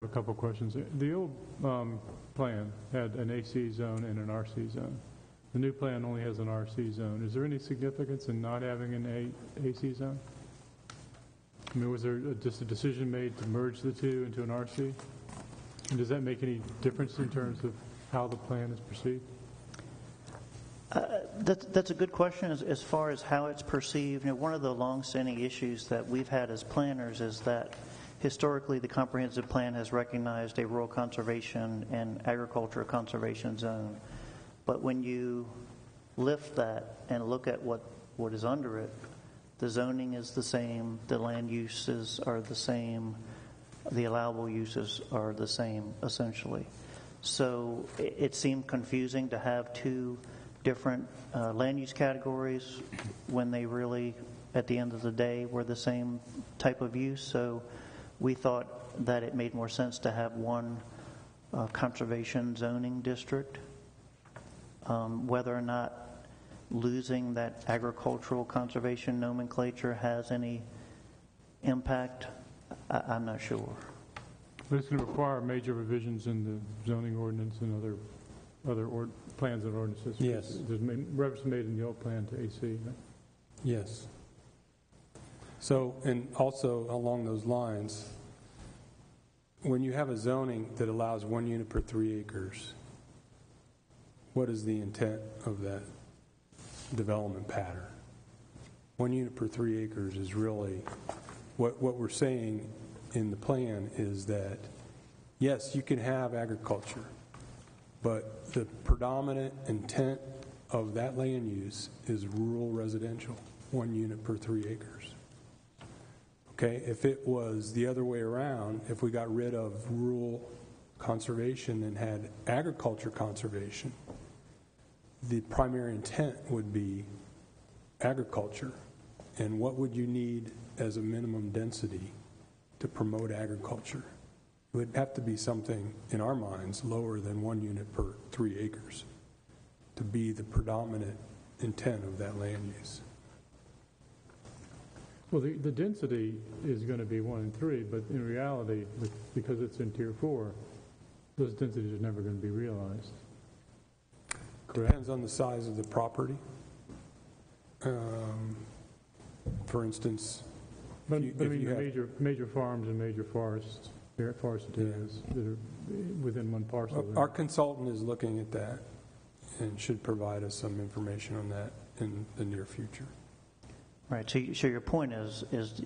A couple of questions. The old plan had an AC zone and an RC zone. The new plan only has an RC zone. Is there any significance in not having an AC zone? I mean, was there just a decision made to merge the two into an RC? And does that make any difference in terms of how the plan is perceived? That's a good question as far as how it's perceived. You know, one of the long-standing issues that we've had as planners is that historically the comprehensive plan has recognized a rural conservation and agriculture conservation zone. But when you lift that and look at what is under it, the zoning is the same, the land uses are the same, the allowable uses are the same, essentially. So it seemed confusing to have two different land use categories when they really, at the end of the day, were the same type of use. So we thought that it made more sense to have one conservation zoning district. Whether or not losing that agricultural conservation nomenclature has any impact, I'm not sure. But it's going to require major revisions in the zoning ordinance and other plans and ordinances. Yes. There's reference made in the old plan to AC. Right? Yes. So, and also along those lines, when you have a zoning that allows 1 unit per 3 acres, what is the intent of that development pattern? 1 unit per 3 acres is really what we're saying in the plan is that, yes, you can have agriculture, but the predominant intent of that land use is rural residential, 1 unit per 3 acres. Okay, if it was the other way around, if we got rid of rural conservation and had agriculture conservation, the primary intent would be agriculture. And what would you need as a minimum density to promote agriculture? It would have to be something, in our minds, lower than 1 unit per 3 acres to be the predominant intent of that land use. Well, the density is going to be 1 and 3, but in reality, because it's in Tier 4, those densities are never going to be realized. Correct? Depends on the size of the property. For instance, but I mean, major farms and major forest areas that are within one parcel. Our consultant is looking at that and should provide us some information on that in the near future. Right. So your point is it's